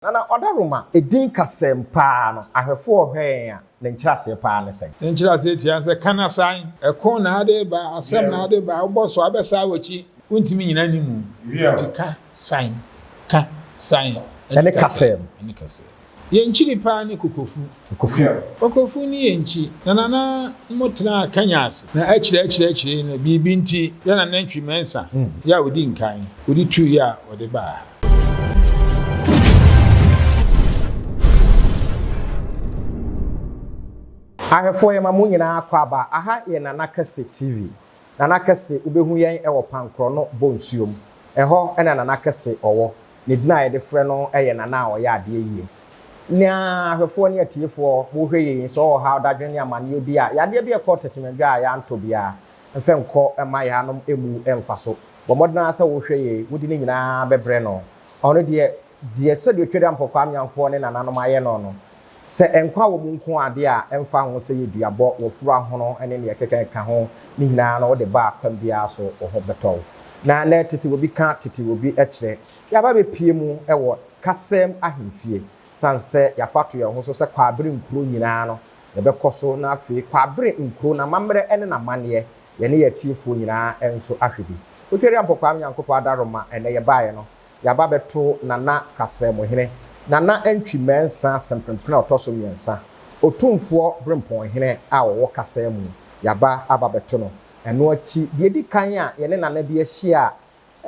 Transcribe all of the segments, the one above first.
Nana Odaroma, a din Kasaam pa ahwefo hwen a ne nkyerase pa ne sen. Ne nkyerase tia se kana san, ekon na ade ba, asem na ade ba, oboso abesa wachi, untimi nyina nimu. Tika san, ka san. Ene Kasaam. Ene Kasaam. Ye nchiri pa ne kokofu. Kokofu ni ye nchi. Nana motena kanyas. Na achire na bibi nti, ya na Antwi Mensah. Ya odi nkan. Odi tu ya odi ba. Ahwefo ye mamu nyina akwaba aha ye Nana Kesse TV. Nana Kesse ubehu yen ewo pankro no bonsuom. Eho ena Nana Kesse owo. Ne dina ye de frɛ no eye Nana o ya ade yie. Nya ahwefo ne atiefo bo hwe yen so ha odadwene amane bi a yade bi e ko tetemedwa a ya nto bia mfe nko ema ya no emu emfa so. Bo modna se wo hwe ye wodi ne nyina bebre no. Ono de so de twere ampokwa amyanfo ne Nana no maye no. Se enkwa wo munko ade a emfa ho se yeduabɔ wo furu ahono ene ne yekeka ka ho ni nyina na wo de ba akam bia so wo ho betɔ na na tete wo bi ka tete wo bi ekire ya ba be pie mu ewo Kasaam ahemfie sanse ya fato ye ho so se kwabere nkuro nyina no ye be kɔso na afi kwabere nkuro na mamre ene na manne ye ne yatiefo nyina enso ahwebi otwere ampokwa amyankopɔ adaroma ene ye baaye no ya ba beto Nana Kasaam Hene Nana Antwi Mensah sempempena otoso miensa Otumfour brempon hene a wo Kasaam mu yaba ababeto no eno achi de di kan a ye ne Nana bi ahia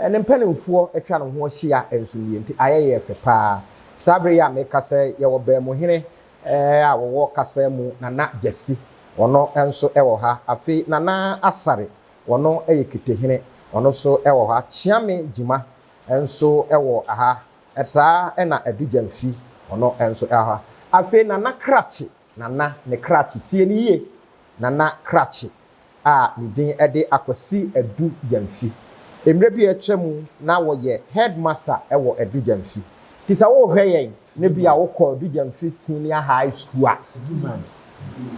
ne mpanimfoɔ atwa no ho ahia enso nie nti ayeye fepa sabre ya me kasa ye wo ba mu hene a wo Kasaam mu Nana Jesi ono enso ewo ha afi Nana Asare ono eyekete hene ono so ewo ha chiame jima enso ewo aha etsa ena adujamfi ono enso aha afi Nana krachi Nana ne krachi tie ni ye Nana krachi a ni din ede akwasi adujamfi emre bi etwemu na wo ye headmaster ewo adujamfi kisa wo hweyen ne bia wo kɔ adujamfi senior high school a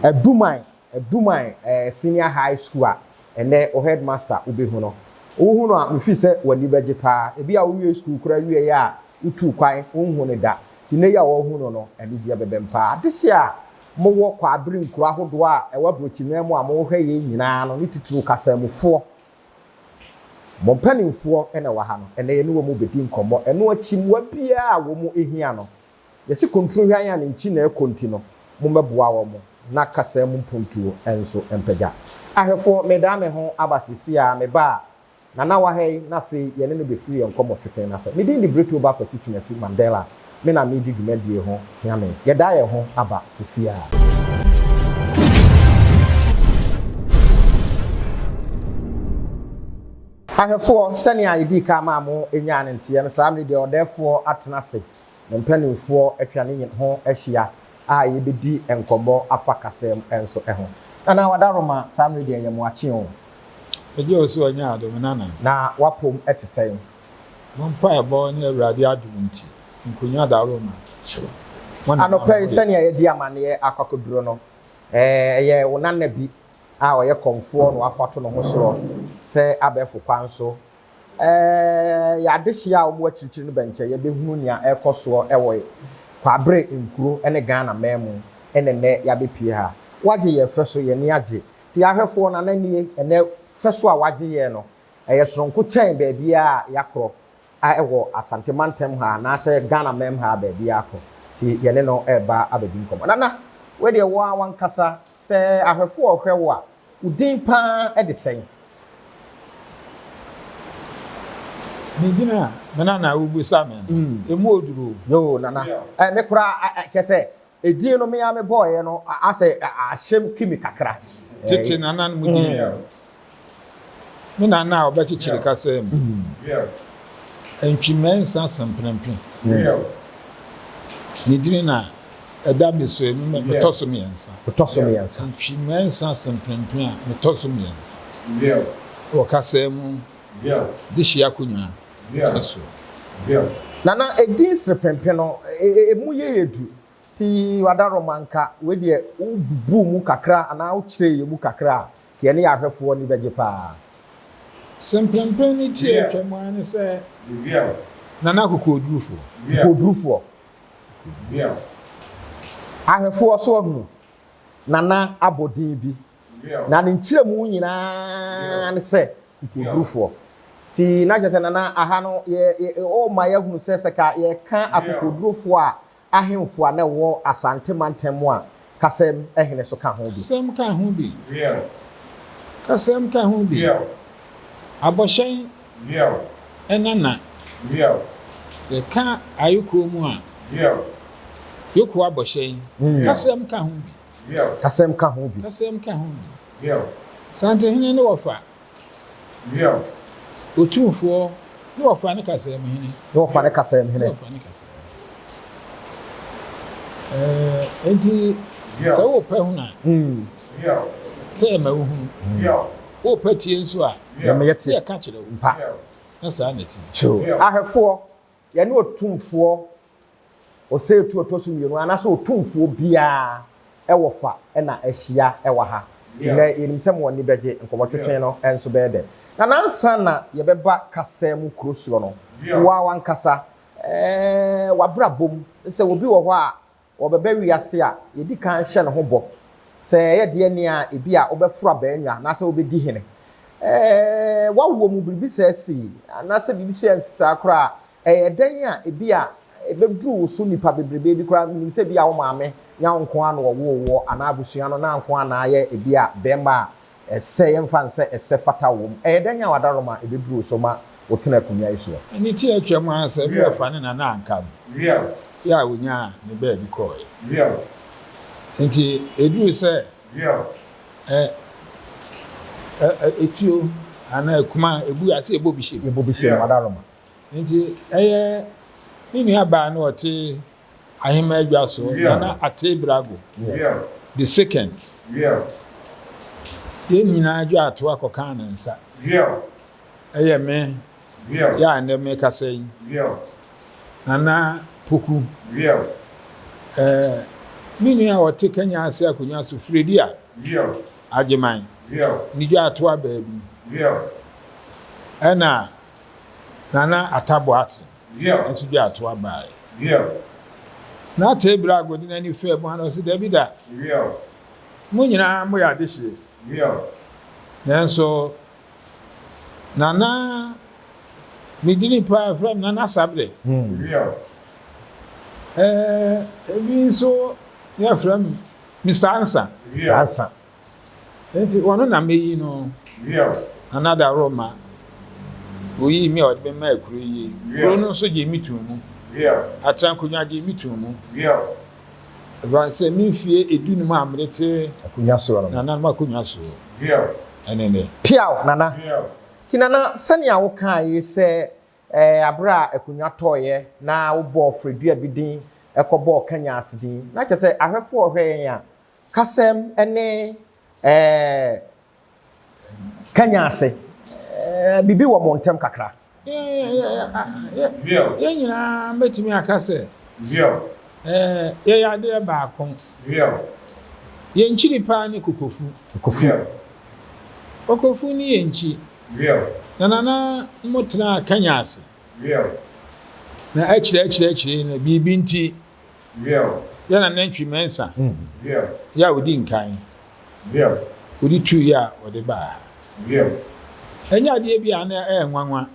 eduman senior high school a ene o headmaster ubehu no wo no a mfi se wani beje pa e bia wo wie school kura wie ya utu kwan unhu ne da ti ne ya wo hu no eni dia bebempa adese a mo wo kwa abere nkura hodo a e wabrochi na mu a mo hwe ye nyina no ni tituru Kasaamfo mo panimfo ene wa ha no ene ye ne wo mu bedi nkomo eno achimwa bia a wo mu ehia no yesi kontrol hwan ya ne nchi na ekonti no mo meboa wo mo na Kasaam mpuntuo enso empega ahwefo medame ho abasisi a meba Nana wa hei na fe ye ne be free enkomo twetwe na se me din di breto ba constituency Mandela me na me di dwumadie ho tia me ye da ye ho aba sisi a ahefo sani ayidi ka ma mo enya ne ntie no saa me de odefo atena se ne mpanimfo atwa ne ho ahia a ye bedi enkomo afa Kasaam enso eho Nana wadaroma saa me de yemu achi o Eje oso anya adom Nana na wapom etesen mompa ebo ne awurade adom nti nkonya daroma chiro Anokye sani ye di amane akwakoduro no ye wo Nana bi a oye Okomfo no afato no ho soro se abefo kwanso ya dehia a omo akirikiri no benche ye behunu nia ekoso ewo kwabere nkuro ene Ghana memu ene ne ya bepie ha waje ye feso ye ne age ti ahwefo na nanie ene feso a waje ye no eye soronko chen ba bia yakro a ewo Asante mantem ha na se Ghana mem ha ba bia akro ti ye ne no eba abedi nkomo Nana we de wo awankasa se ahwefo ohwewo a udin pa edesen Nigina Nana ubusa men emu oduro yo Nana me kura Kesse edin no me ya me boy no ase ahyem kimi kakra Tete Nana mudi me Nana obechichiri Kasaam Antwi Mensah semprenpren nidina edabeso me toso miensa Antwi Mensah semprenpren me toso miensa o Kasaam dishia kunwa seso Nana edin srepempen no emu ye yedu ti wadaroma nka we de ubu mu kakra ana uchire ye mu kakra ke ne ahwefo ni beje pa semprenpren ni tie twemu ani se Nana kokodurufo ahwefo so hu nana abodin bi na ne nkyeremu nyinaa ne se kokodurufo ti na kyese nana aha no ye o ma ya hu se ka ye ka akokodurufo a ahemfo na wo asante mantemu a Kasaam Hene so ka ho bi Kasaam ka ho bi aboshen enana ye ka ayuko mu a yoku aboshen Kasaam ka ho bi Kasaam ka ho bi Asante Hene ne wofa Otumfour ne wofa ne Kasaam Hene enti so wo pa hu na say ma hu wo pa tie nso a ye ka kire wo mpa na sa na ti ahwefo ye ne Otumfour o se tu otosu mienu ana so Otumfour bia e wofa e na ahia e wa ha na yenim se mo ni beje nkomotwetwen no enso be de na nansa na ye beba Kasaam krosuro no wa wankasa wabra bom se obi wo ho a obebe wiase a yedi kan hye ne ho bo se ye de ne a ebi a obefura baanwa na se obedi hene wawo mu bibi se si na se bibi se nsa akra den a ebi a ebedru so nipa bebrebe bi kra nim se bi a wo maame nya nko ano wo ana abusua no na nko ana ye ebi a bemba se yemfa nse ese fata wo den a wadaroma ebedru so ma wotena kunya iso ani ti atwam ansa bi ofa ne na anka ya wonya ne be bi ko enti edu se etio ana kuma ebu ase ebo bi wadaroma enti nini aba na ote ahema adwa so na ate brago the second ye nyina adwa ato akoka na nsa me ya ne me kasai nana poku mini a ote Kenya ase akonya so fredi a ajeman ni dwa ato ababi ana nana atabo ate enso dwa ato abai na tebra agodi na ni fe mo ana so Davida mo nyina mo ya dehye nanso nana midini pa from nana sabre ebi so ya from Mr. Ansa enti wono na meyi no another Roma oyi mi o de ma akuru yi kuro no so je mitumu atan kunya je mitumu eva se mi fie edunu ma amrete akunya so no nana ma kunya so enene piaw nana tinana sani a wo kan yi se abra akunya toye na wo bo fredua bidin ekobo Kenya asidin na che se ahwefo ohwen ya Kasaam ene Kenya ase bibi wo montem kakra ye nyina metimi akase ye ya de ba kon ye nchiri pa ni kokofu ni ye nchi nana motna Kenya ase na achire na bibi nti ya na Antwi Mensah ya odi nkan odi tu ya odi ba enya de bia na enwanwa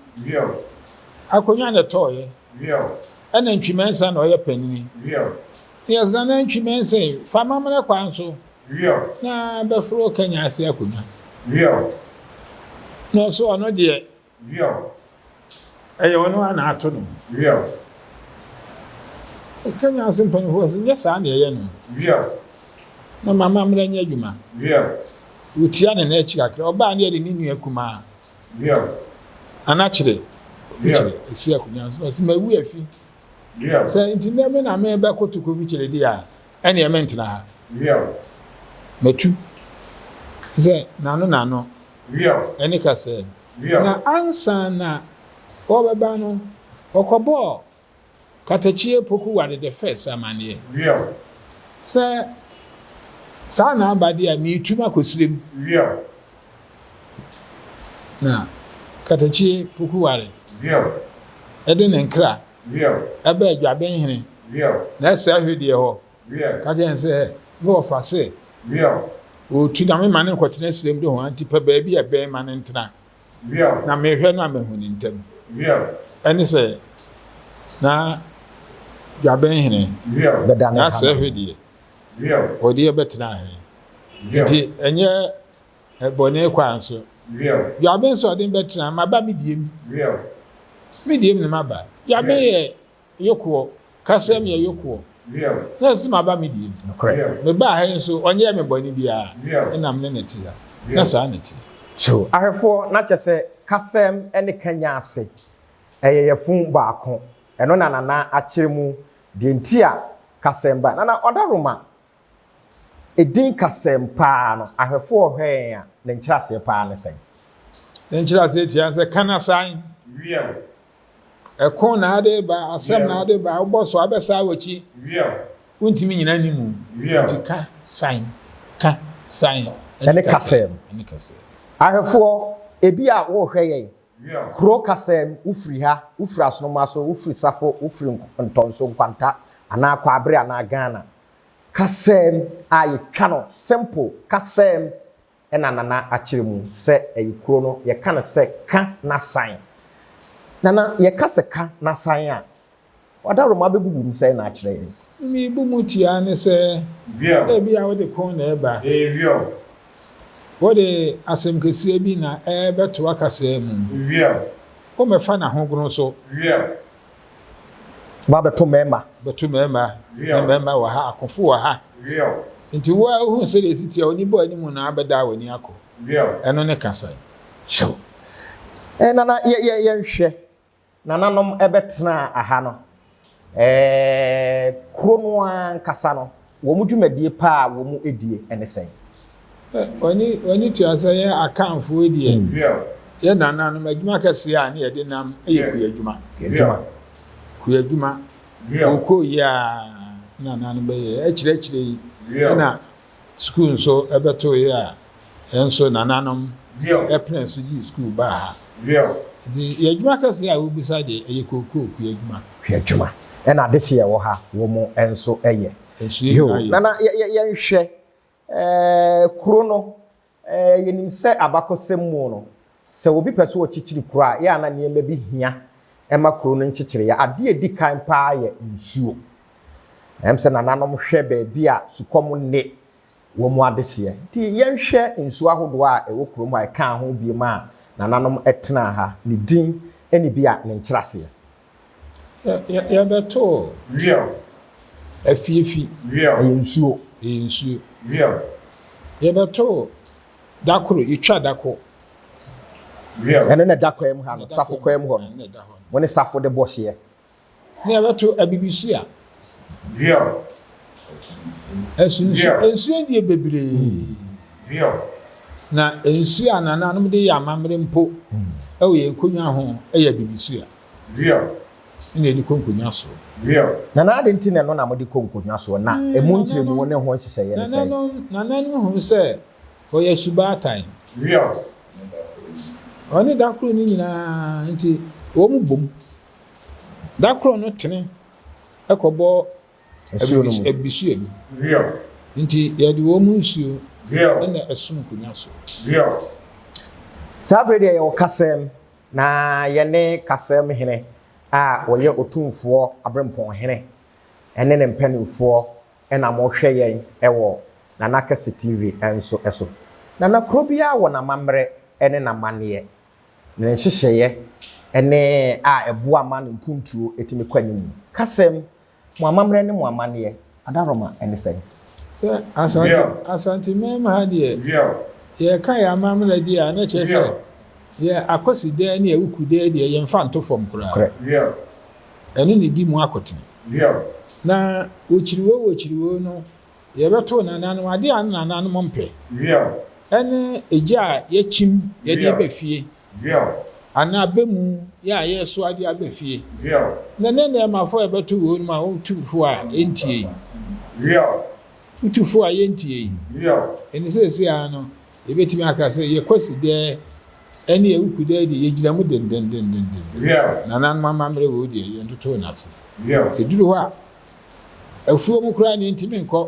akonya na toye ana Antwi Mensah na oye panini ya zana Antwi Mensah fama mara kwanso na befro Kenya ase akonya no so ono de wono ana ato no Kenya ase panini ho nya sa na ye no na mama mra nya adwuma utia na echi kakra oba na ye ni nua kuma anachire esi akunya so si mawu afi say ntine me na me be kotuko vichire di a ene e mentina ha matu say nano ene Kasaam na ansa na obeba no okobo katachie poku wade the first amane say sana abadi a mi tuma kosirem na katachie poku wade ede ne nkra ebe adwaben hene na ɛsɛ ahwedeɛ hɔ ka kyɛn sɛ ne wɔfa se ɔtu na mema ne nkɔtena sirem de ho anti pɛ baabi a bɛn ma ne ntena na mehwɛ no a mahu ne ntam ɛne sɛ na Dwabɛn Hene na asɛ ahwedeɛ ɔde yɛbɛtena ahe nti ɛnyɛ bɔne kwan so Dwabɛn sɛ ɔde bɛtena maba mediem ne maba Dwabɛn yɛ yokoɔ Kasaam yɛ yokoɔ na sɛ maba mediem meba ha nso ɔnyɛ me bɔne biara ɛnam ne te ha na saa ne te so ahwɛfoɔ na kyɛ sɛ Kasaam ne Kenya ase ɛyɛ yɛfun baako ɛno na nana akyerɛ mu de nti a Kasaam ba nana ɔdaroma edin Kasaam paa no ahwɛfoɔ hwɛn a ne nkyerɛase paa ne sɛn ne nkyerɛase tia sɛ kana san ɛko na ade ba asɛm na ade ba wobɔ so abɛsa wɔkyi wontimi nyina ni mu nti ka san ɛne Kasaam ahwɛfoɔ ebi a wɔhwɛ yɛn kuro Kasaam ufiri ha ufiri asonoma so ufiri safo ufiri ntonso nkwanta ana kwabere ana Ghana Kasaam a yɛtwa no simple Kasaam ɛna nana akyerɛ mu sɛ ɛyɛ kuro no yɛka no sɛ ka na san nana yɛka sɛ ka na san a wadaroma bɛbubu mu sɛ na akyerɛ yɛn mi bu mu tia ne sɛ ebi a wode kon na ɛba wode asɛm kɛseɛ bi na ɛbɛtoa Kasaam mu womɛfa na hogoro so ba bɛto mɛma na mɛma wɔ ha akɔfo wɔ ha nti wo a wohu sɛ de titi a oni bɔ animu na abɛda w'ani akɔ ɛno ne Kasaam show nana yɛnhwɛ nananom ɛbɛtena aha no kuro no ankasa no wɔ mu dwumadie paa wɔ mu edie ɛne sɛn wani tia sɛ yɛ akamfo edie yɛ nananom adwuma kɛseɛ a ne yɛde nam ɛyɛ kuyadwuma oko yi a nananom bɛyɛ akyirɛkyirɛ yi na school nso ɛbɛto yi a ɛnso nananom ɛpene so yi school baa ha nti yɛadwuma kɛseɛ a wobisa de ɛyɛ kuyadwuma ɛna ade sɛ yɛwɔ ha wɔ mu ɛnso ɛyɛ nana yɛnhwɛ kuro no yɛnim sɛ Abakosem mu no sɛ obi pɛ so wɔkyikyiri kuro a yɛ ana nneɛma bi hia ɛma kuro no nkyikyiri yɛ ade edi kan paa yɛ nsuo ɛm sɛ nananom hwɛ baabi a sukɔm ne wɔ mu adeseɛ nti yɛnhwɛ nsuo ahodoɔ a ɛwɔ kuro mu a ɛka ho bi ma nananom ɛtena ha ne din ɛne bi a ne nkyerɛseɛ yɛbɛto afiefi ɛyɛ nsuo yɛbɛto dakoro yɛtwa dako ɛne ne dakɔ mu ha no safo kɔ mu hɔ mo ne safo de bɔ hyeɛ ne yɛbɛto abibisua nsuo deɛ bebree na nsuo a nananom de yɛ amammerɛ mpo ɛwɔ yɛn nkonnwa ho ɛyɛ abibisua ne yɛde kɔ nkonnwa so nana ade nti na no na mo de kɔ nkonnwa so na emu nkyerɛmu wɔ ne ho nhyehyɛeɛ ne sɛ nananom ho sɛ ɔyɛ subaatan ɔne dakoro no nyinaa nti wɔn mu bom dakoro no tene ɛkɔbɔ abisua mu nti yɛde wɔn mu nsuo ɛna ɛsom nkonnwa so saa bere deɛ yɛwɔ Kasaam na yɛne Kasaam Hene a wɔyɛ Otumfour abrempɔn hene ɛne ne mpanimfoɔ ɛna mohwɛ yɛn ɛwɔ Nana Kesse TV ɛnso ɛso nana kuro biara wɔ n'amammerɛ ɛne n'amanneɛ ne nhyehyɛeɛ ɛne a ɛboa ma ne mpuntuo etimi kɔ anim Kasaam mo amammerɛ ne mo amanneɛ adaroma ɛne sɛn Asante mema ha deɛ yɛ ka yɛ amammerɛ deɛ a na kyerɛ sɛ yɛ akosi dɛ ne awuku dɛ deɛ yɛmfa nto fam koraa ɛno ne di mu akɔtene na wɔkyiriwo no yɛbɛto nananom ade a nananom mpɛ ɛne egya a yɛkyim yɛde aba fie ana bɛmu yɛ a yɛso ade aba fie na ne mafo yɛbɛto wɔ no a wotufo a ɛntie utufo a yɛntie ɛne sɛ a no yɛbɛtumi aka sɛ yɛkɔsi dɛ ɛne awuku dɛ de yɛgyina mu dendendendenden nananom amammerɛ wɔ deɛ yɛntoto n'ase ɛduru hɔ a afuo mu kura ne ntimi nkɔ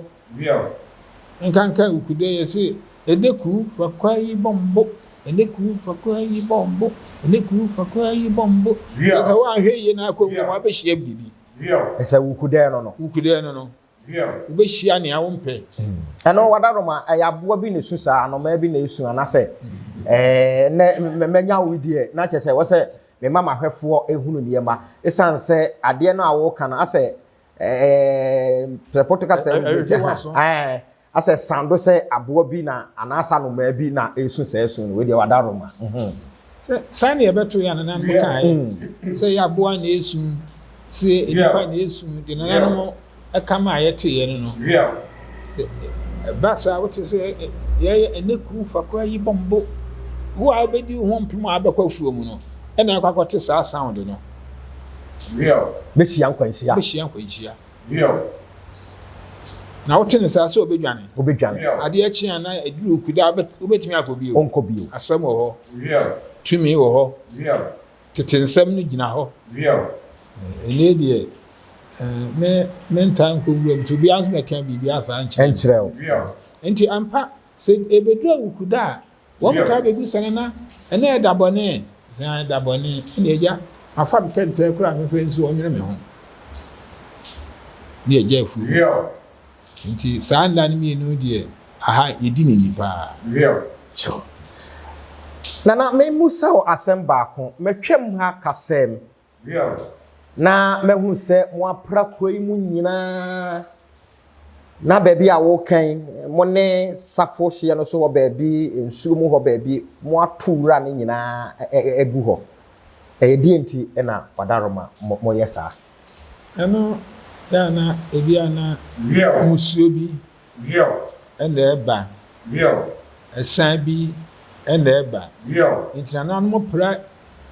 nkanka ukude yɛse edeku fakwai bombo edeku fakwai bombo edeku fakwai bombo sɛ wo ahwɛ yie na akɔ mu abɛhyia bibi ɛsɛ ukude no wobɛhyia ne awo mpɛ ɛno wadaroma ɛyɛ aboa bi ne su saa anoma bi na esu anasɛ ne menya wo die na kyɛ sɛ wɔsɛ me mama hwɛfoɔ ehunu nneɛma esan sɛ adeɛ no a wo ka no asɛ prepoteka sɛ asɛ sando sɛ aboa bi na anasa anoma bi na esu sɛ esu no we de wadaroma sɛ saa ne yɛbɛto yɛ nanan mo kae sɛ yɛ aboa na esu sɛ nipa na esu de nanan mo ɛkama ayɛte yɛ no basa wote sɛ yɛ eneku fakwa yi bombo wo a bɛdi ho mpem a bɛkɔ afuo mu no ɛna akɔkɔte saa sound no bɛhyia nkwanhyia na wote ne saa sɛ obɛdwane adeɛ akyi ana aduru kuda wobɛtumi akɔ bio ɔnkɔ bio asɛm wɔ hɔ tumi wɔ hɔ tete nsɛm no gyina hɔ ɛnɛ deɛ me ntan ko wura mto bia nso meka bibia asa nkyerɛ wo nti ampa sɛ ebedura ukuda a wɔn ka bebi sane na ɛna ɛda bɔne sɛ ɛda bɔne ɛna agya afa mpɛntɛ kora me fɛ nso ɔnwene me ho ne agya afu nti saa nda no mienu deɛ aha yɛdi ne nipa na memu sɛ wo asɛm baako metwam ha kasɛm na mehu sɛ mo apra koi mu nyinaa na baabi a wo kan mo ne safo hye no so wɔ baabi nsuo mu hɔ baabi mo atowura ne nyinaa ebu hɔ ɛyɛ die nti ɛna wadaroma mo yɛ saa ɛno ya na ebi ana musuo bi ɛna ɛba ɛsan bi ɛna ɛba nti na no mo pra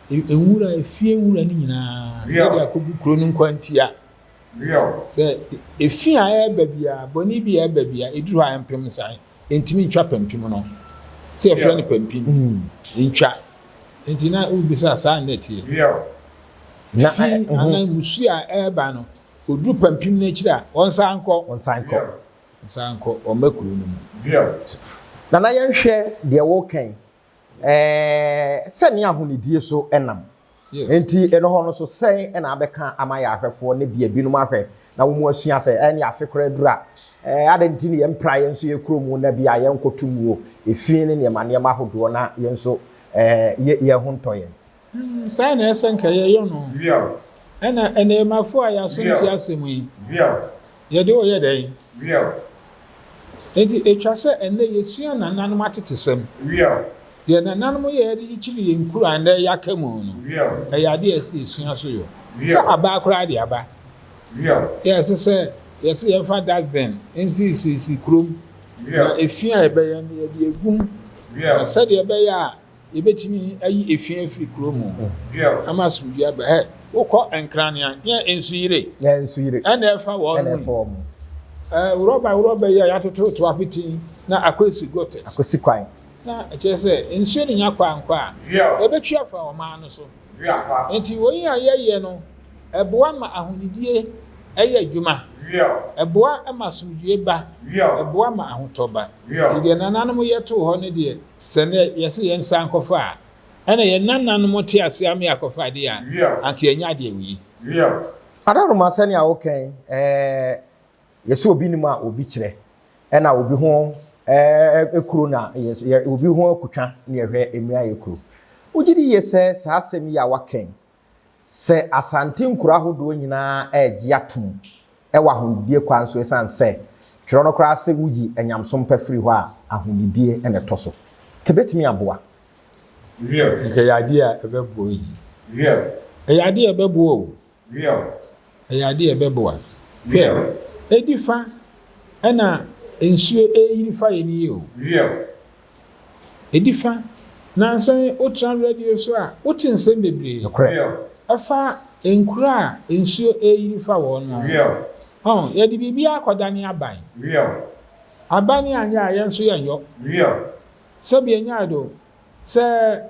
enwura efie nwura ni nyinaa yɛde akɔgu kuro no nkwantia sɛ efie a ɛba bia bɔne bi ɛba bia eduru a mpem nsan entimi ntwa pampim no sɛ efra ne pampim ntwa enti na ubisa saa netie na ana musu a ɛba no oduru pampim na kyira onsan kɔ ɔmakuro no mu na yɛhwɛ deɛ wo kan sɛ ne ahonidie so enam enti eno ho no so sɛn ɛna abɛka ama yɛ ahwɛfoɔ ne bia binom ahwɛ na wo mu asua sɛ ɛne afekora dura adenti ne yɛmpra yɛn so yɛ kuro mu na bia yɛn kotu mu efie ne nneɛma ahodoɔ na yɛn so yɛ ho ntɔ yɛn saa na ɛsɛ nka yɛyɛ no ɛna ɛnɛmafo a yɛaso nti asɛm yi yɛde wɔyɛ dɛn enti etwa sɛ ɛnɛ yɛsua nananom atetesɛm deɛ nananom yɛ yɛde kyiri yɛn kuro a ndɛ yɛaka mu no ɛyɛ ade ɛsɛ esua so yɔ sɛ aba koraa de aba yɛsɛ sɛ yɛsɛ yɛmfa dustbin nsisi kurom na efie a yɛbɛyɛ no yɛde egum sɛdeɛ ɛbɛyɛ a yɛbɛtumi ayi efie afiri kurom mu ama asomdua aba wokɔ enkrania yɛ ensuyire ɛna ɛfa wɔn mu uroba yɛ yɛatoto to apiti na akwesi gotes akwesi kwan na ɛkyɛ sɛ nsuo ne nya kwankwa a ɛbɛtwa fa ɔman no so nti wɔyi a yɛyɛ no ɛboa ma ahonidie ɛyɛ adwuma ɛboa ma asomdue ba ɛboa ma ahotɔba nti deɛ nananom yɛtoo hɔ no deɛ sɛ ne yɛsɛ yɛn nsa nkɔfa a ɛna yɛn nananom te ase ame akɔfa deɛ a anka yɛnya deɛ wuyi adaroma sɛ ne a wokan yɛsɛ obi nim a obi kyerɛ ɛna obi ho ekuro na obi ho akutwa ne yɛhwɛ emia yɛkuro wogidi yɛ sɛ saa asɛm yi a wakan sɛ asante nkura ahodoɔ nyinaa ɛgye atom ɛwɔ ahonidie kwan so esan sɛ twerɛ no koraa sɛ wuyi enyamsom pɛfiri hɔ a ahonidie ɛna ɛtɔ so kebetimi aboa nke yade a ɛbɛboa yi yade a ɛbɛboa o yade a ɛbɛboa hwɛ edi fa ɛna nsuo eyiri fa yɛ ni o edi fa nansan otra radio so a wote nsɛm bebree ɛfa nkura a nsuo eyiri fa wɔ no yɛde biribi akɔda ne aban anya a yɛn so yɛn yɔ sɛbi enya do sɛ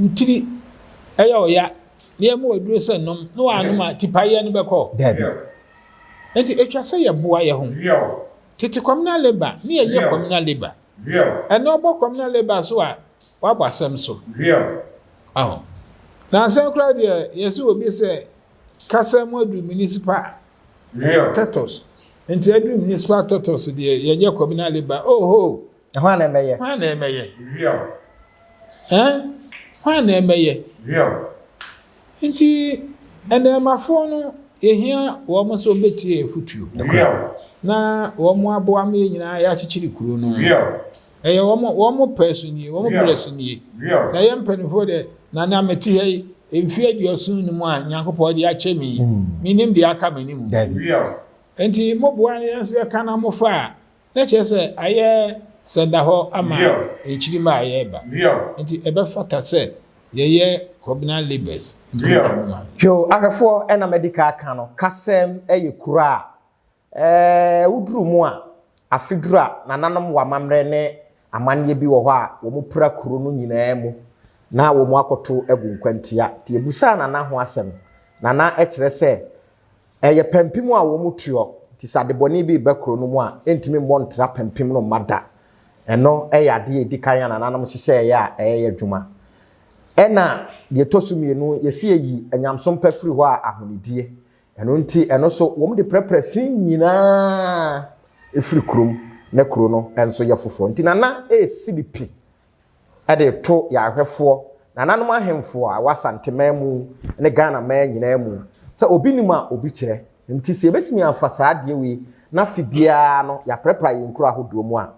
utiri ɛyɛ ɔya ne mo aduro se nom no anu ma tipaye no beko Dabi. enti etwa se ye boa ye ho tete communal labor ne ye communal labor eno bo communal labor so a wa bwasem so na san kra de yesu obi se Kasaam adu municipal status enti adu municipal status de ye communal labor oho Hwa na emeye hwa na emeye nti enemafo no ehia wo mo so betie efutuo na wo mo aboa me nyina ya chichiri kuro no eye wo mo personi wo mo bresoni na ye mpanifo de na na meti hei emfi aduosun ni mu a nyankopɔ de ache mi minim de aka manim enti mo boa ye so ka na mo fa na che se aye senda ho ama echiri ma aye ba enti ebe fata se ye communal labors yo ahwefo ena medical ka no Kasaam kura uduru mu a afidura nananom wa mamre ne amanne bi wo ho a wo mu pra kuro no nyinaa mu na wo mu akoto egu nkwantia tie busa nana ho asem nana ekire se pempim a wo mu tuo ti sadeboni bi be kuro no mu a entimi montra pempim no mada eno ade edikan ya nananom hyehyɛ ya adwuma ena de tosumienu yesi yi anyamsom pafiri ho a ahonidie eno nti eno so wo mu de prepare fin nyina efiri krom na kuro no enso ye fofo nti nana CDP ade to ya ahwefo nananom ahemfo a wasante mamu ne Ghana ma nyina mu se obi nim a obi kire nti se betimi afasa ade we na fibia no ya prepare yinkuro ahodo mu a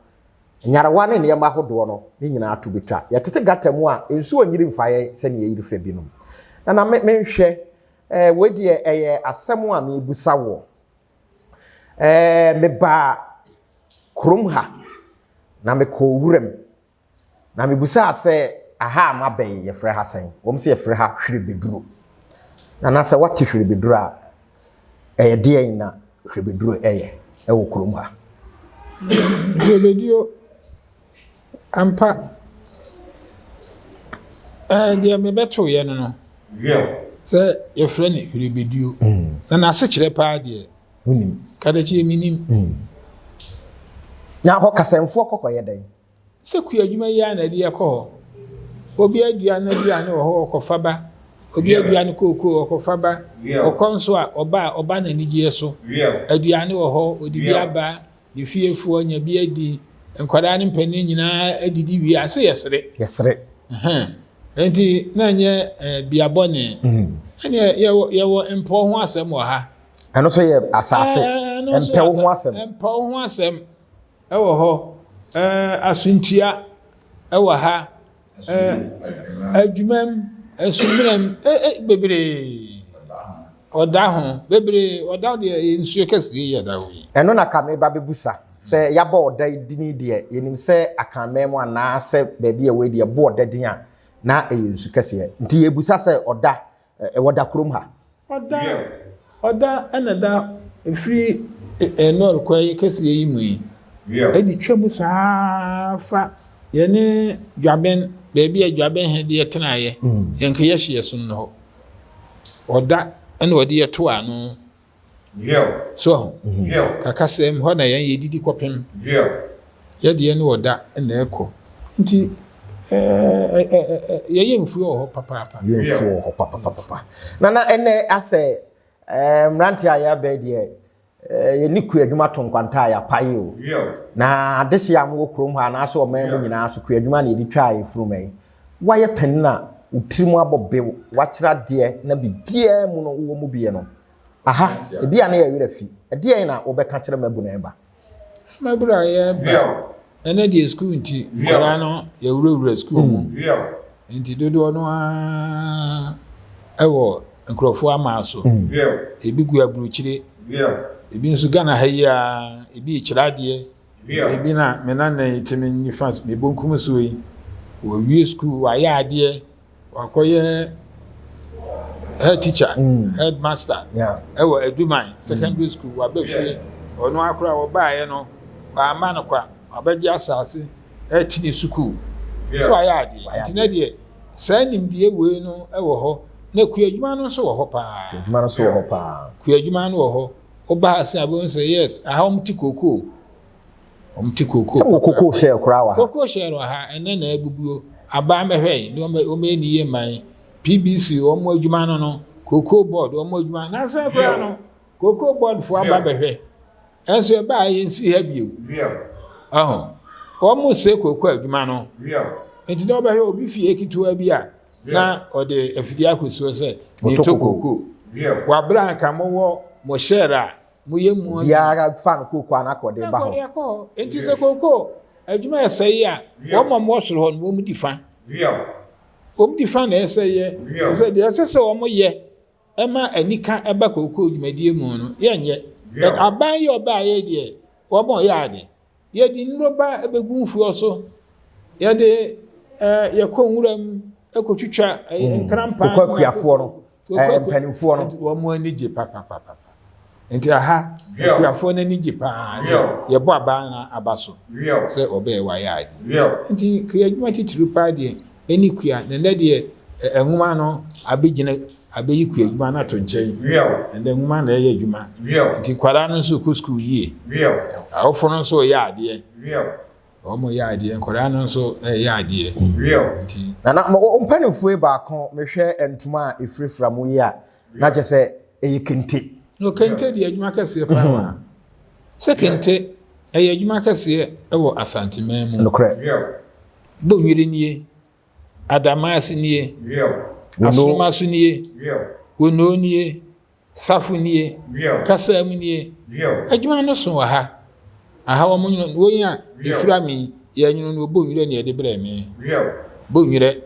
nyarawa ne yema ahodo no ne nyina ato betwa ya tete gata mu a ensu onyiri mfaye se ne yiri fa binom na menhwe wedi asem a me busa wo me ba krom ha na me ko wurem na me busa se aha maben ye frɛ ha sen wom se ye frɛ ha hwere beduro na se wate hwere beduro a de na hwere beduro wo krom ha Zebedio ampa dia me beto ye no se ye frɛ ne hwere bedio na se kyerɛ pa de unim kada chi minim na ho Kasaamfo kokoye den se ku adwuma ya na de yakɔ obi adua na dua ne ho okɔfaba obi adua ne koko okɔfaba okonso a oba na nigye so adua ne ho odibi aba de fiefu anya bi adi nkwada ne mpani nyina adidi wi ase yesere enti na nye biabone ene yewo empo ho asem wo ha eno so ye asase empo ho asem ewo ho asuntia ewo ha adwumam asumram bebre oda ho bebre oda de nsuo kese ye da ho eno na kame ba bebusa se yaba oda dini de yenim se akanme mu ana se baabi we de bo oda din a na nsu kese nti yebusa se oda woda krom ha oda anada free no kwai kese yi mu yi edi twemu fa yene dwaben baabi adwaben he de tena ye yenka yehye sun no oda ene wode yeto ano so Kasaam ho na yan yedidi kopem yede ne oda ene eko nti yemfuo ho papa nana ene ase mranti aya be de ye niku adwuma to nkwanta ya paye o na adehye am wo krom ha na aso o man mu nyina aso ku adwuma na yedi twa ayi frumai waye penna utrimu abobe wachira de na bibia mu no wo mu bie no aha ebia na ya wira fi de na wo be ka kire mabu na eba mabura ya ba ene de school nti nkora no ya wura school mu nti dodo no a ewo nkrofo amaso ebi gu aburuchire ebi nso Ghana ha ya ebi kirade ebi na menana itimi nifas me bonkum so yi wo wie school wa ya ade wakoye head teacher headmaster ewo eduman secondary school wa befe ono akora wo baaye no wa ama no kwa abaji asase etini school so aya ade tinade saa nimdie we no ewo ho na ku adwuma no so wo ho pa adwuma no so wo ho pa ku adwuma no wo ho oba ase abon say yes aha omti koko koko share kura wa koko share wa ha ene na abubuo aba mehwe ni o me ni ye man PBC o mo adwuma no koko board o mo adwuma na se kura no koko board fo aba behwe enso eba aye nsi ha bio o mo se koko adwuma no enti do behwe obi fie ekituwa bi a na o de afidi akosuo se ni to koko wa bra ka mo share mo yemu ya fan koko anakode ba ho enti se koko adwuma esai a wo mo soro ho no mo difa difa na esai se de se wo ye ema anika eba koko dwumadie mu no yenye aban ye oba ye de wo mo ya de ye di nroba ebegunfuo so ye de ye konwuram ekotwitwa nkrampa koko akuafo no mpanimfo no wo mo anije papa enti aha akuafo na anije pa ye bo aban na abaso se obe wa ya de enti kuyadwuma titiru pa de eni kua na de enwuma no abegina abeyi kuyadwuma na to nchen and enwuma na ye adwuma enti kwara no so ku school yie awofo no so ya ade omo ya ade kwara no so ya ade enti na mpanimfo e ba kon mehwe entuma efrefra mu yi a na je se eye kente no kente de adwuma kase pa wa se kente adwuma kase wo Asante memu no kre bo nwire nie adamasi nie asumasu nie wono nie safu nie Kasaam nie adwuma no so wa ha aha wo munyo wo ya difra mi ya nyuno no bo nwire ne de bra mi bo nwire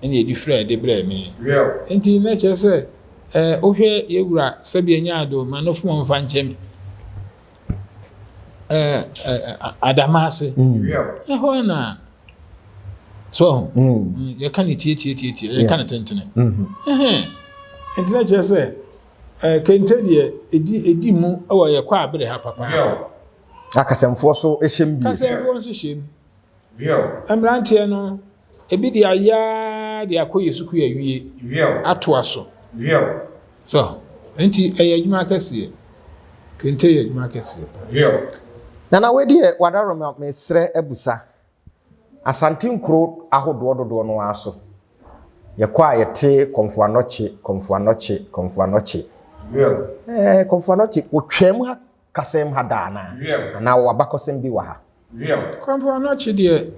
ene e difra de bra mi enti na che se ohwe yewura sabi anyado manofo mfa nchem adamasi ho na so you can tie you can tentene enti na che se kente de edi mu awo ye kwa abere ha papa akasemfo so ehyem bi kasemfo so hyem amrante no ebi de aya de akoyesuku awie ato aso so enti ayadwuma kase kente ayadwuma kase na we de wadaro mesre ebusa Asante nkro ahododo no aso ye kwa yete Okomfo Anokye Okomfo Anokye otwam Kasaam ha dana na wo Abakosem bi wa ha Okomfo Anokye de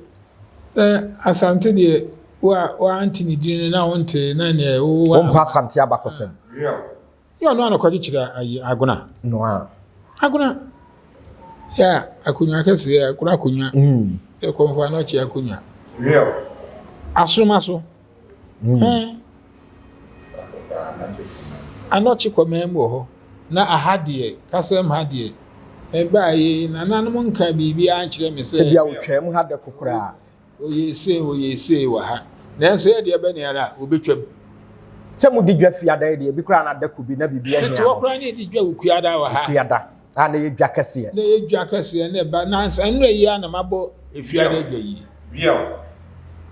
Asante de wa antini dinu na wonte na ne wo mpa Asante Abakosem yo no anokwaje kira aguna no aguna ya akunya kase ya kura akunya Okomfo Anokye akunya asumaso Anokye komembo ho na ahade Kasaam hade eba yi na nanom nka bibi a nkire me se bia otwam hade kokora oyese wa ha na so ye de be ne ara obetwam se mu digwa fiada de bi kura na da kubi na bibi ahia tete okura ne digwa ukuada wa ha kuada ana ye dwa kase ne ba na enra yi ana mabo efiada dwa yi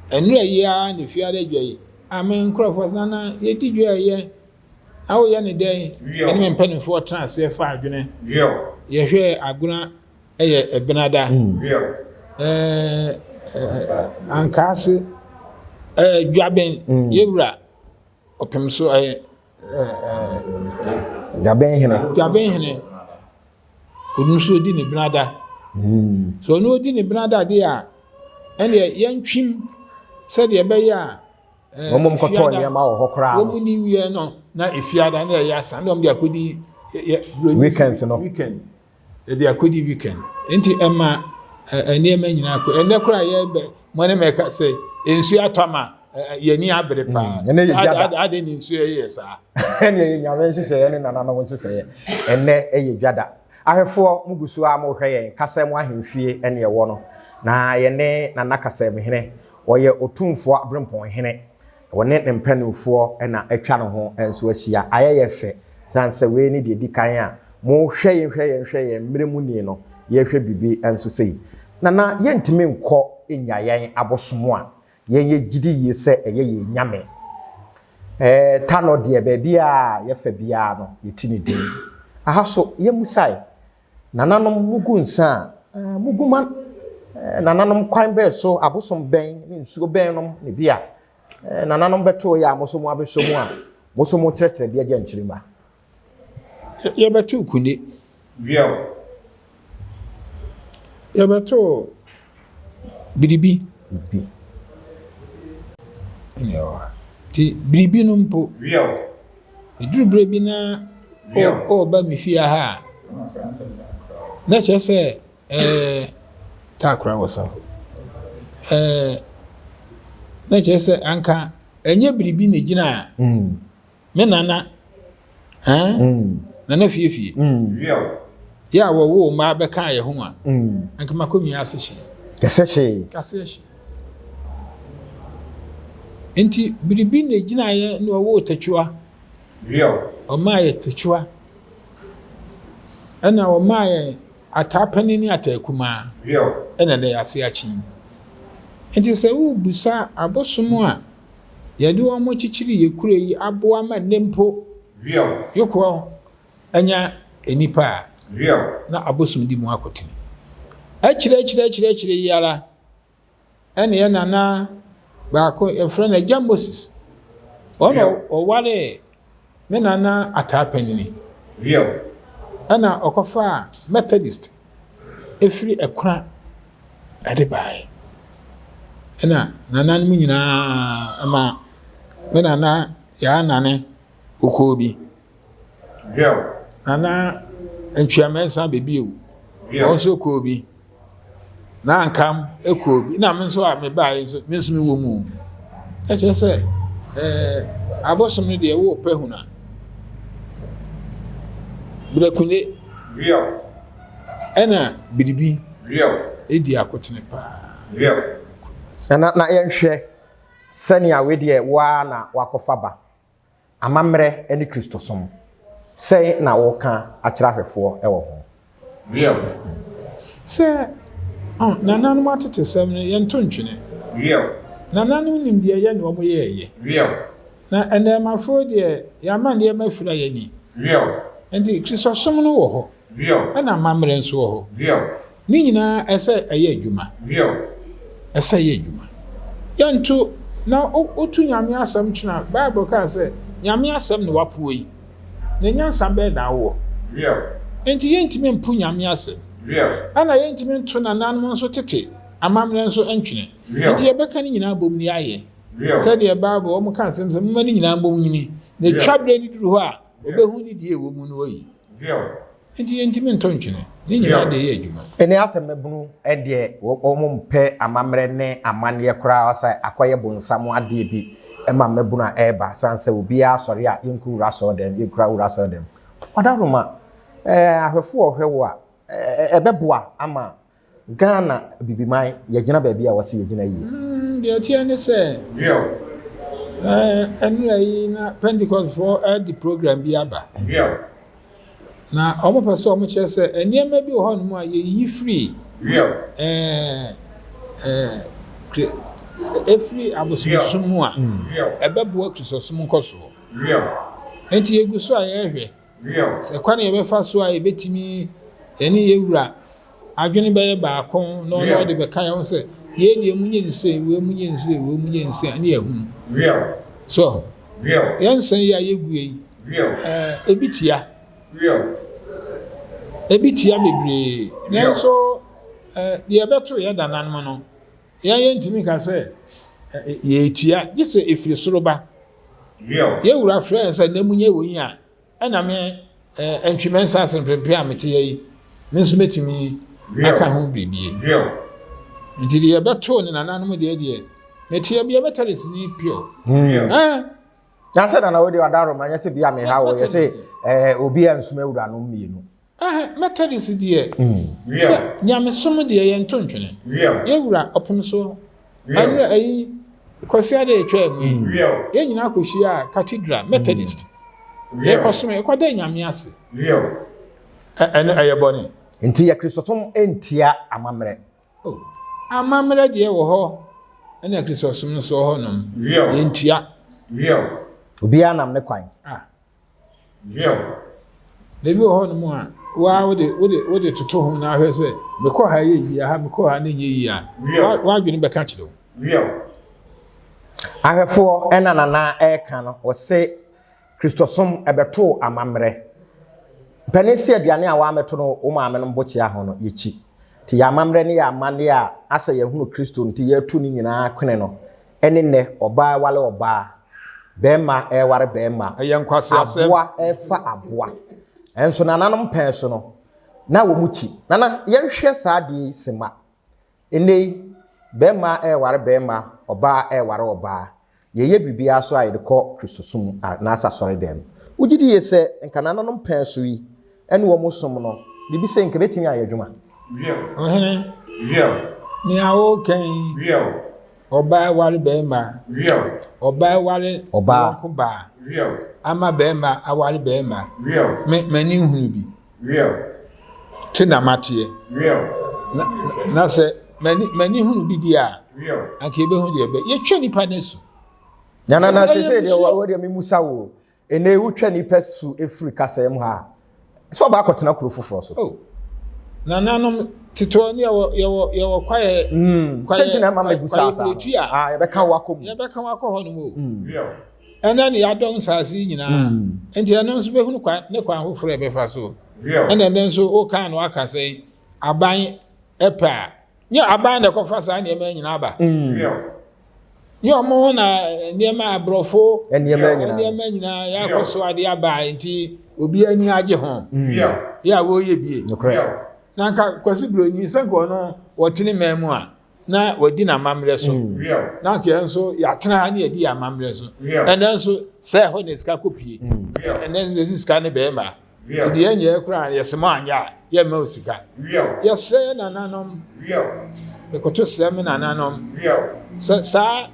enra yi ana efiada dwa yi amen krofo na ye digwa ye awo ya ne den ene mpanifo trans fa adwene ye hwe aguna eye ebenada ankase dwaben yewura opemso dwaben hene odunso di ne benada so no di ne benada de a ene yantwim se de be ya omom koto ne ma wo hokra wo ni wie no na efiada na ya san no de akodi weekends no weekend de akodi weekend enti ema ene ma nyina ko ene kura ye be mo ne meka say ensu atama yeni abere pa ade ni nsu ye sa ene ye nyawe nsese ye nana no nsese ye ene eye dwada ahwefo mugusu a mo hwe ye Kasaam ahemfie ene ye wo no na ye ne nana Kasaam Hene oye Otumfour abrempon hene wone ne mpanimfo na atwa no ho enso ahia ayeye fe sanse we ni de dikan a mo hwe ye mmeremu ni no ye hwe bibi enso sei nana ye ntime nkọ enyayen abosomo a ye gidi ye se eye ye nyame Tano de bebia ye fa bia no yetini din aha so ye musai nananom mugu nsa muguman nananom kwan be so abosom ben ni nsugo ben nom ne bia nananom beto ya amosomu abesomu a mosomu tretre bia gya nchirima ye beto kuni ye beto bidibi ti biribi no mpo edurubere bi na o ba mi fia ha na chese takra wasa na chese anka enye biribi na gina me nana nana fie ya wo ma be kan ye ho a anka makomi ase Kesse Enti biribi na gina ye na wo tachua o ma ye tachua ana o ma ye atapani ni atakuma ana na yase achi enti se wo busa abosomo a ye de wo mo chichiri ye kure yi aboa ma nempo yoko anya enipa na abosom di mu akotini achire yara ana ye nana baako e friend Eja Moses ono o ware me nana atapanini ana okofa Methodist efiri ekura ade bai ana nana mu nyina ama me nana ya nane okobi nana Antwi Mensah bebiu also okobi na ankam ekobi na me so a me bai so me so me wo mu e che se abosom ne de wo pehuna brekune ena bidibi edi akotene pa na yenhwe sani awe de wa na wakofa ba amamre eni Kristosom sei na wo ka akirahwefo e wo ho se nananom atete sem ne yento ntwene nananom nim de ye ne omo ye na enemafo de ya ma ne mafira ye ni enti Kristosom no wo ho ana mamre nso wo ho ni nyina ese eye adwuma ese eye adwuma yanto na otu nyame asem twena Bible ka se nyame asem ne wapoyi na nyansa be da wo enti yentime mpu nyame asem ana yentime nto nananom nso tete amamre nso antwene enti yebeka ni nyina bom ni aye said the Bible o muka asem se mmani nyina bom nyini na twabre ni duru ho a obehu ni die wo mu no yi enti yentime nto ntwene ni nyina de ye adwuma ene asem mebunu de o mpe amamre ne amane kora wasa akoye bonsam ade bi ema mebunu a eba sanse obi a sori a inkuru raso dem inkura uraso dem odaroma ahwefo ohwewo a ebeboa ama Ghana bibimai yegina baabi a wase yegina yi de tie ne se enra yi na Pentecost for the program bi aba na omo pese omo che se eniema bi ho no a yi free every abosumu a ebeboa Kristosom nkoso enti yeguso a ye hwe se kwa na ye fa so a ebetimi eni yewura adwene beye baako no no de beka ya se ye de munye nse we munye nse ani ehun so yensen ya yegu yi ebitia bebre nanso de beto ye danan no ya yentimi ka se ye etia gise efiri soroba ye wura frɛ se na munye wo yi a na me Antwi Mensah senpempe a mete yi menso metimi aka ho bibie nti de beto ne nananom de mete bia betaris ni pio Janse na wodi wadaro manya se bia me ha wo ye se obi ansuma wura no mienu metaris de nyame som de ye ntontwene ye wura opon so anra ayi kwasi de etwa mu ye nyina akohia cathedral Methodist ye kosome e kwada nyame ase ene ayeboni nti ya Kristosom entia amamre amamre de wo ho ene Kristosom so ho nom entia Obi anam ne kwan. Real. They be on more. Why would it to home now? I say, because I have call her year. Why you never catch it? Real. I have 4 and anana air can or say Christosum ebeto amamre. Penisi aduane a wa meto no o ma amenom bochi aho no yechi. Ti ya amamre ne ya amane a asa ye hunu Kristo nti ye tu ni nyina kwene no. Ene ne oba wale oba. Bema ware bema. Ayankwase asem. Aboa efa aboa. Enso nananom penso no. Na wo muchi. Nana ye hwe saade sima. Enei bema ware bema, oba ware oba. Ye bibia so a ye de kɔ Kristosum na asa sɔre dem. Ugidi ye se nka nananom penso yi ene wo musom no. Bibi se nka betimi ayedwuma. Real. Hene. Real. Ni awo kan. Real. Oba wale bema. Real. Oba wale oba kuba. Real. Ama bema awale bema. Real. Mani hunu bi. Real. Tina matie. Real. Na se mani hunu bi dia. Real. Anke be hu dia be. Ye twa nipa nesu. Nyana na se de wo de memusa wo. Ene wo twa nipa su efiri Kasaam ha. So ba akotena kuro foforo so. Oh. Na nanom tito ni yawo kwaye na mama gusa asa ye beka wakom ye beka wako ho no mo ena ne yadon sase nyina enti eno nso behunu kwa ne kwa hoforo e befa so ena ne nso o kan no aka sei aban epa nye aban ne kofa sa ne ma nyina aba nye omo na ne ma abrofo ne ma nyina ya koso ade aba enti obi ani age ho ya wo ye bie nanka kwasi broni sanko no wotini memu a na wadi na mamre so na ke enso ya tena ha ne edi ya mamre so enen so se ho ne ska kopie enen so ska ne be ma ti de enye kura yesema anya ye ma osika yese na nanom e koto se me na nanom sa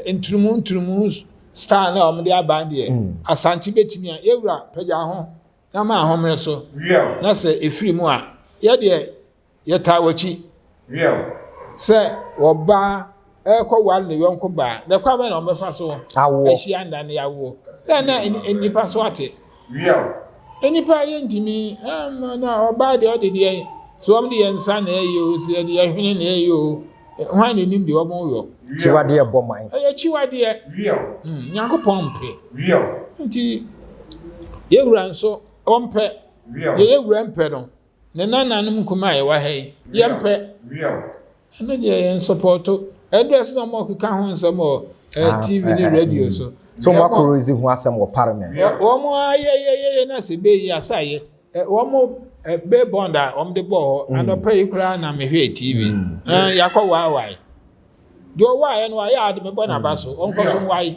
intrumu star na omde abande Asante betimi a ewura pagya ho na ma ahomre so na se efiri mu a ye tawachi real se oba ekọ wal ne yonko ba na kwa na omefa so eshi anda ne yawo na nipa so ate real enipa ye ntimi na oba de odede so om de ensa na eyo se de ahwene na eyo hwan ne nim de omo yo chiwade e boman chiwade real nyankopon mpe real nti ye wura nso ompe ye wura mpe no ne nananum kuma ye wa hei yempe real no de yen support address no mo ka ho nsem o TV ni radio so mo akorozi ho asem wo parliament wo mo ye na se be yi asaye wo mo be bonda om de bo anopa yi kura na me hwe TV yakọ wa do wa ye no ya de me bo na ba so onko so wai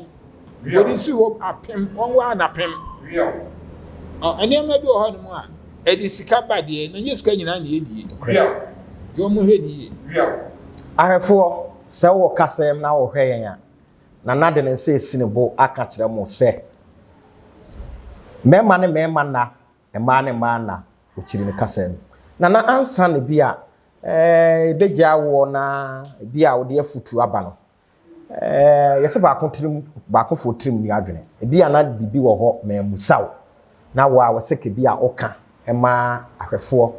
wo di si wo apem won wa na pem real ene ma bi o ho no mu a edi sika bade na nyesika nyina na yedi real yo mo hedi real ahefo se wo Kasaam na wo hwe yen na nade ne se sinebo aka kire mo se mema na ema na okiri ne Kasaam na ansa ne bia beja wo na bia wo de afutu aba no yese ba ko fo trim ni adwene bia na bibi wo ho memusaw na wa seke bia oka ema ahwefo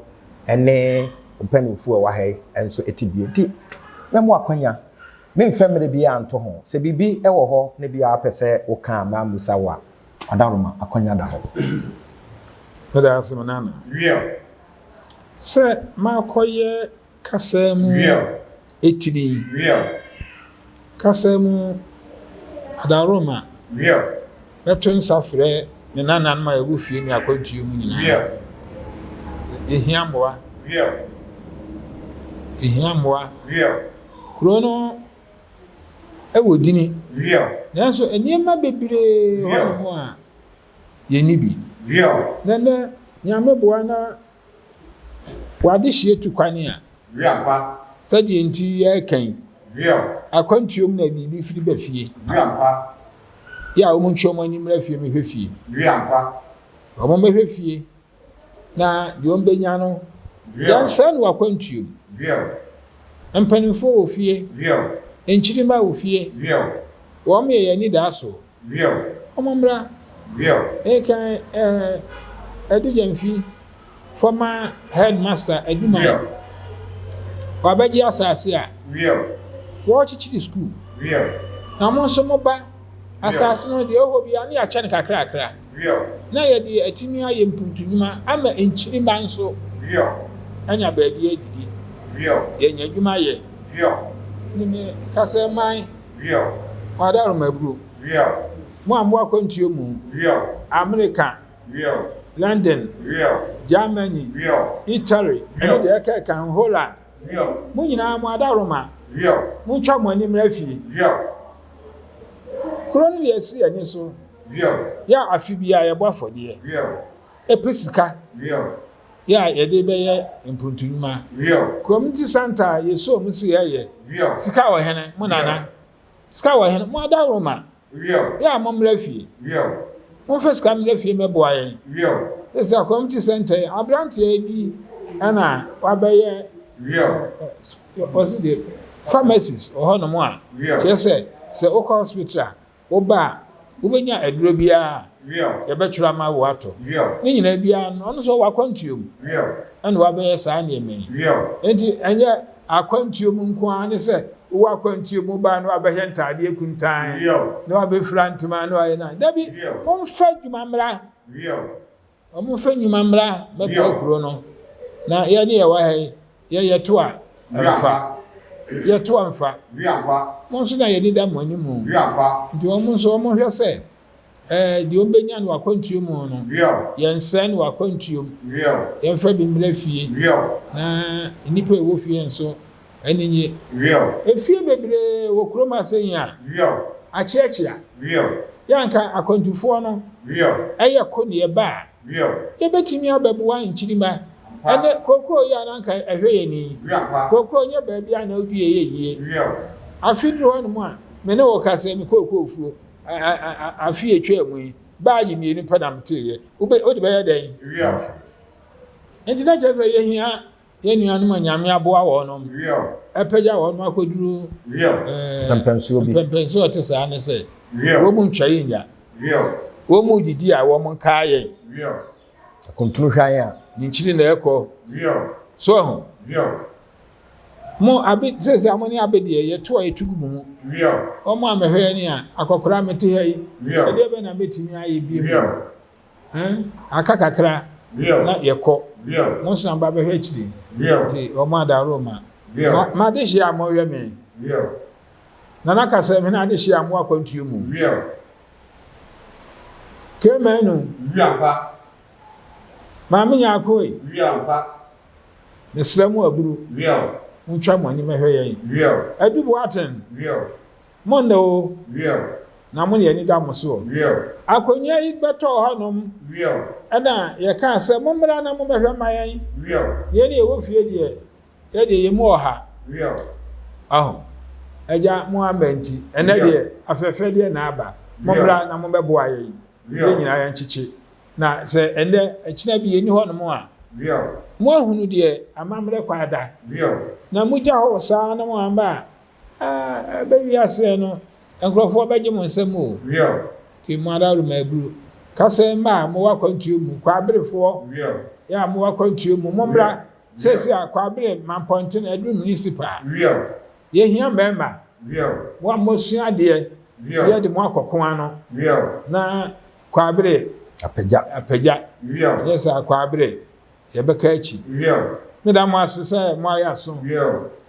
ene mpanimfo wa hai enso etibie ti na mo akwanya me mfemre bia anto ho se bibi ewo ho ne bia apese oka ma musawa adaroma akwanya da ho oda asemanana real se ma koye Kasaam real etiri real Kasaam adaroma real neptun safre ne nanan ma egu fie ni akwantuo mu nyina real ehiamwa real krono ewodini real nanso eniema bebire ho a yenibi real nene nyameboa na wade hie tukwane a real pa sadi enti ya kan real akwantuo mu na bibi firi ba fie real pa ya o mu nchoma ni mra fie me hwe fie real pa o mo me hwe fie na de ombenya no jansan wa kwantuo real empanifo ofie real enchirima ofie real wo me ye ni da so real Omambra. Eka Edu Jemfi, former headmaster Eduma. Wabaji asase a. Watch the school. Na mo so mo ba asase no de oho bia na ya che ne kakra. Na ye de atimi aye mpuntunuma ama enchiri ba nso. Anya ba bia edidi. Ye nya adwuma ye. Ni me Kasaam Wadaro mabru. Mo ambo akwantuo mu. America. London. Germany. Italy. And the Eka Holland. Mo nyina mo adaro ma. Mo twa mo anim rafi. Kron wi asi ani so. Ya afi bia ye bo afode. Epesika. Ya ye de be ye impuntunuma. Community center ye so mu si ye. Sika wo hene mo nana. Sika wo hene mo adaro ma. Ya mo mrafi. Mo first come mrafi me boa ye. It's a community center abrant ye bi ana wa be ye. Was the pharmacies or no more? Just say hospital. Oba, Ubenya Edro Bia, a bachelor my water. Meaning a bia, no so I quantum. And Wabe Sani me. And yet I quantum Kwan say, who are quantum Muban Wabahenta, dear Kuntai. No, I'll be frank to man. Debbie, won't fed you, Mamra. I won't fed you, Mamra, but no chrono. Now, yeah, why, yeah, twa. Ya to amfa mo so na ye nida mani mu nti o mo so mo hwe se di obenya no akwantuo mu no ye nsen no akwantuo ye mfa bi mra fie na nipa wo fie nso enenye efie bebre wo kroma sen a achiachia ya nka akwantufo no eye ko ne ba ye betimi ababuwa nchirima ane koko ya na nka ehwe ni koko nya ba bia na odue ye afidu ho no mu a me ne wo kase mi koko fuo afi etwa mu baaji mi ni padam te ye odi ba ya dan enti na jefe ye hia ye nuanu ma nyame aboa wo no epeja wo no akoduru pempenso te sa ne se wo mu ntwa ye nya wo mu didi a wo mu nka ye kontinu hwan ya ninchiri na eko so ho mo abi sese amoni abedi ye to etugu mu o mo amehwe ni a akokora mete he e de be na betimi aye bi akakakra na yeko mo so na ba be he chiri ti o mo adaro ma de hia mo hwe me na Kasaam Hene ade hia mo akwantuo mu kemenu Mami yakoi Neslamu aburu Uncha mwani mehwe Edubu aten Mondo Na muni yeni damuso Akonye igbeto hanom Ena yeka se Mumbra na mumehwe mayen Yeni yewofi yedi yemu oha Aho Eja muambenti Ene die afefe die na aba Mumbra na mumbebu ayen Yeni na yanchichi na se ende echina bi eni ho no mo a mo ahunu de amamre kwada na muja ho sa na mo amba ba wi ase no enkrofo ba je mo nsam o ti mo ara ru mabru Kasaam mo wakwantuo mu kwa abrefo ya mo wakwantuo mu mombra sesi akwabere mamponte na edu municipal ye hia memba wa mo sua de ye de mo akokon ano na kwabere apagya yes akwabere ye beka achi me da mo asese mo ayaso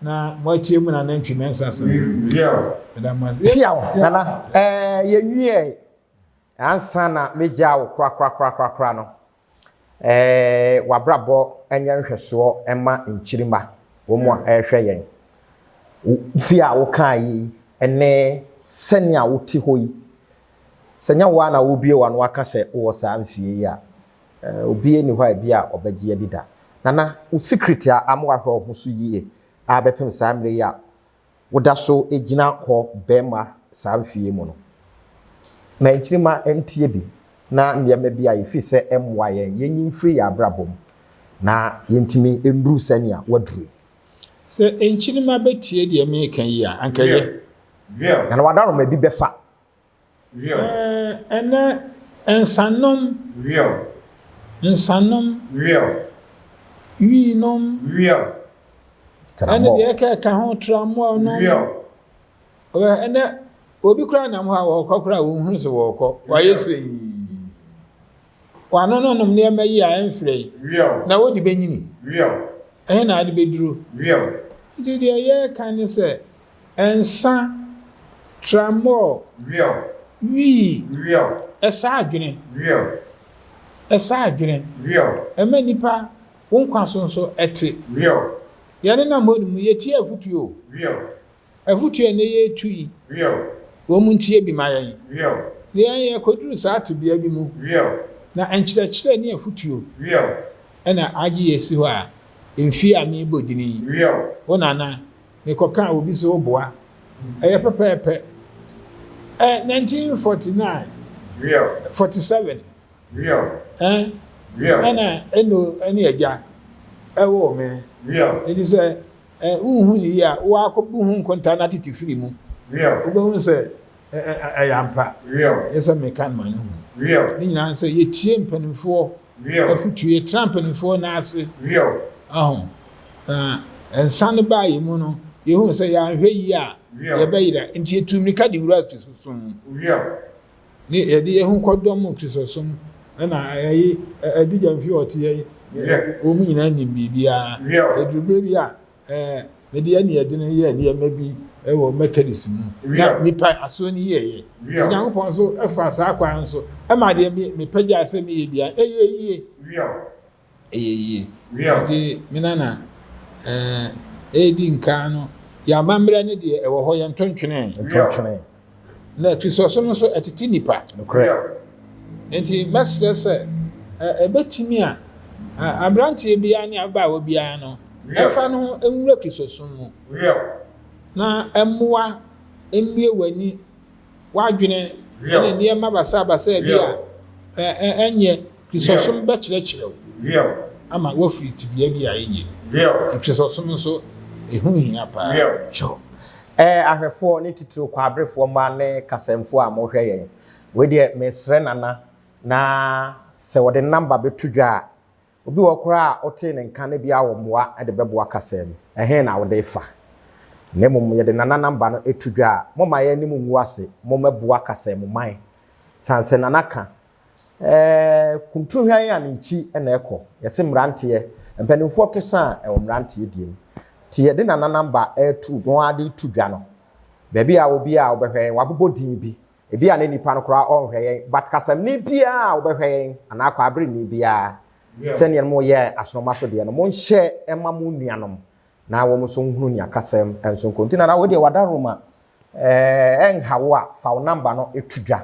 na mo atie mu na Antwi Mensah me da mo asese nana ye nwie ansa na meja wo kra no wabrabo enya nhweso ema nchirima wo mo ehwe yen fi a wo kan yi ene senia wo ti hoyi senya wa na wo bie wa no aka se wo sa mfie ya obie ni hwa bia obagie adida nana wo secret a amwa hwa ho so yie a bepem sa mre ya wo da so egina ho bema sa mfie mu no na nchirima entie bi na ndiyama bia yefi se emwa yen free ya brabom na yentimi enduru senia waduru se enchirima betie de me kan yi a ankaye na wadaro ma bi befa Real. And sanom. Real. And sanom. Real. Nom. Real. And the eka kahon tramo no. Real. And obi kura na mo ha wo kokora wo hu so wo ko. Wa yesi. Wa no ne ma yi a enfrey. Real. Na wo di benyini. Real. Na ade beduro. Real. Nti de ye kan se ensa tramo. Real. Real. Esa adwene. Real. Esa adwene. Real. Ema nipa won kwaso nso ete. Real. Ya ne na modum ye tie afutuo. Real. Afutuo ne ye tui. Real. Wo muntie bi mayen. Real. Ne ye koduru sa to bia bi mu. Real. Na enkyerɛkyerɛ ne afutuo. Real. Ɛna agye yesi hɔ a emfi a me bodini. Real. Wonana me koka obi so boa. Ɛyɛ pepepe. 1949. Real. 47. Real. Real. Ɛna agya ɛwɔ me. Real. It is a unhu ni ya wa akɔbu hu nkonta na tete firi mu. Real. Obo se ayampa. Real. Yesa me kan man hu. Real. Ni nyina se ye tie mpanimfo. Real. Afutu ye trampanimfo na ase. Real. Ahon. Ensan ba yi mu no, ye hu se ya hwɛ yi a ye bayira nti etumika de wura Kristosom. Real. Ni ye de ye hu kodom Kristosom na ayi adugya mfi ɔte yi. O mu nyina nim bibia. Edrubre bi a me de ani ede no ye ne ma bi wɔ Methodist mu. Na nipa aso ni ye. Nyankopɔn so efa sa akwan nso e ma de me pagya asɛ me ye bia. Eyeye. Eyeye. Nti me nana edi nka no ya mamra ne de ɛwɔ hɔ yɛ ntontwene. Na Kristosom so etiti nipa. Nti mesrɛ sɛ ebetimi a abrantie bia ne aba wo bia no efa no enwura Kristosom mu. Na emmoa emmie wani wadwene ene ne ma basa bia enye Kristosom ba kyerɛkyerɛw. Ama wo free tibia bia enye. Kristosom so ehu hia pa. Sure. Ahwefo ne titiro kwa abrefo ma ne kasamfo a mo hwɛ yɛn. We de mesrɛ nana na sɛ wode number betudwa obi wɔ kora a ɔte ne nka ne bia wɔ moa de bɛboa kasam na wode fa ne mom yɛde nana number no etudwa a moma yɛ ne mu ngu ase momaboa kasam man sanse nana ka kuntu hwan a ne nchi na ɛkɔ yɛse mranteɛ mpanimfo to sa ɛwɔ mranteɛ diem ti yɛde nana number etu no ade tudwa no baabi a obi a wobɛhwɛ wabobɔ din bi ebi a ne nipa no kora ɔnhwɛ yɛn but kasam ne bia a wobɛhwɛ yɛn anakɔ abere ne bia sɛnea mo yɛ asonoma so deɛ no mo nhyɛ ɛma mo nuanom na wɔn so nhunu nia kasam enso kontina na wo deɛ wada roma ɛnhawo a fa wo number no etudwa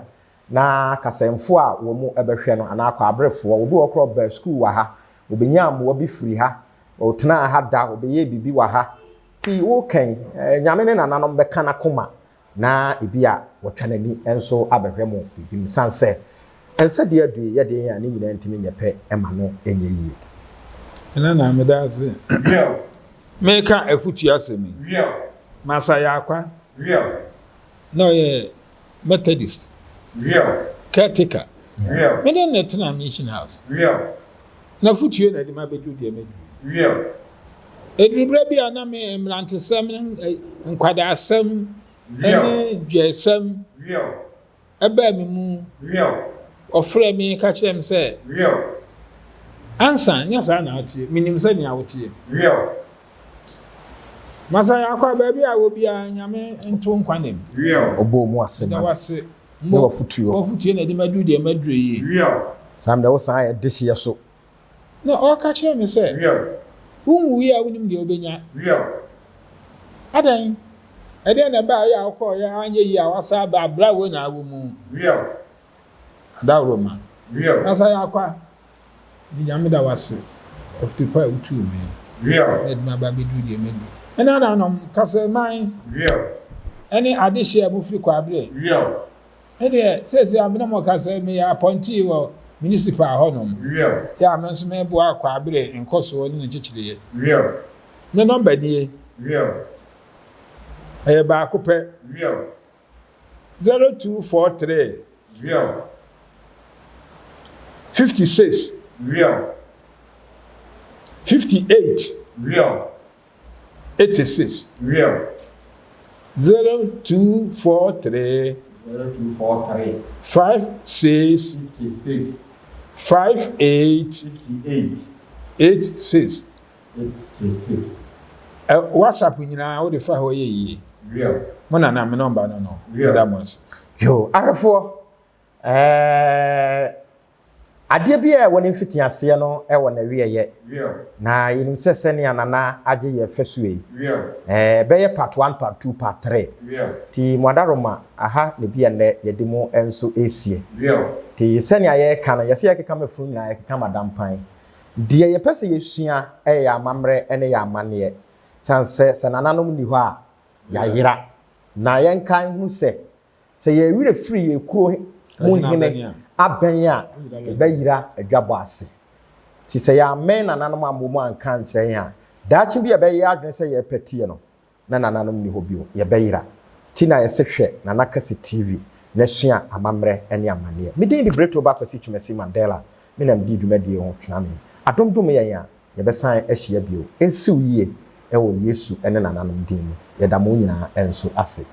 na kasamfo a wo mu ɛbɛhwɛ no anakɔ abrefo obi wɔ kora ba school wa ha obenya mo bi firi ha otena ha da obeye bibi wa ha ti wo kan nyame ne nananom bɛka na koma na ebi a wɔtwa nani enso abɛhwɛ mo bibi sanse ense de adu ye de ya ne nyina ntimi nyepɛ ema no enye yie na medaze meka afutu asemi masa ya akwa no ye Methodist caretaker me den net na mission house na futu na de ma bedu de medu edrubra bi ana me mrantesem nkwada asem ene dwesem eba mi mu ofre mi ka kyerem sɛ ansa nya sa na atie minim sɛ nya wotie masa ya kwa baabi a wo bia nyame nto nkwanem obo mu asem na wase mo futuo na de madu de madure yi sam da wo san ya dehye so na o ka kyerem sɛ unwu ya wonim de obenya adan ede na ba ya akọ ya anye yi a wasa ba bra wo na awo mu da roma asa ya akwa di nyame da wase ofti pa utu me ed ma ba bedu de medu ena na no kase man ene adehye amufri kwa abre ede sese amena mo kase me ya appointee wo municipal honom ya menso me bo akwa abre nkoso ni nchichire ne number die ba akopɛ 0243 Real. 56 Real. 58 Real. 86 Real. 0243 0243 56 56 58 58 86 86. WhatsApp nyina wo de fa ho ye yi. Real. Mo na na me number no no. Real. Damos. Yo, ahwefo adeɛ bi a wɔne mfiti ase no wɔ na wieyɛ Real. na yinim sɛ sɛne anana agye yɛ fɛso yi Real. bɛyɛ part 1 part 2 part 3 Real. ti mwadaroma aha ne bia ne yɛde mu enso esie Real. ti sɛne ayɛ ka no yɛsɛ yɛkeka mafuru nyinaa yɛkeka madampan deɛ yɛpɛ sɛ yɛsua ɛyɛ amammerɛ ɛne yɛ amanneɛ sansɛ sɛ nananom ni hɔ a yɛayera na yɛnkan hu sɛ yɛwire firi yɛ kuro mu hene abɛn a ɛbɛyira adwabɔ ase ti sɛ yɛamɛn nananom amomu anka nkyerɛ yɛn a daakye bi ɛbɛyɛ adwene sɛ yɛpɛtie no na nananom ni hɔ bio yɛbɛyira ti na yɛsɛ hwɛ Nana Kesse TV na sua amammerɛ ɛne amanneɛ medin de Breto Bakwasi Twumasi Mandela me nam di dwumadie ho twena me adomdom yɛn a yɛbɛsan ahyia bio ɛnsiw yie ɛwɔ Yesu ɛne nananom din mu yɛda mo nyinaa ɛnso ase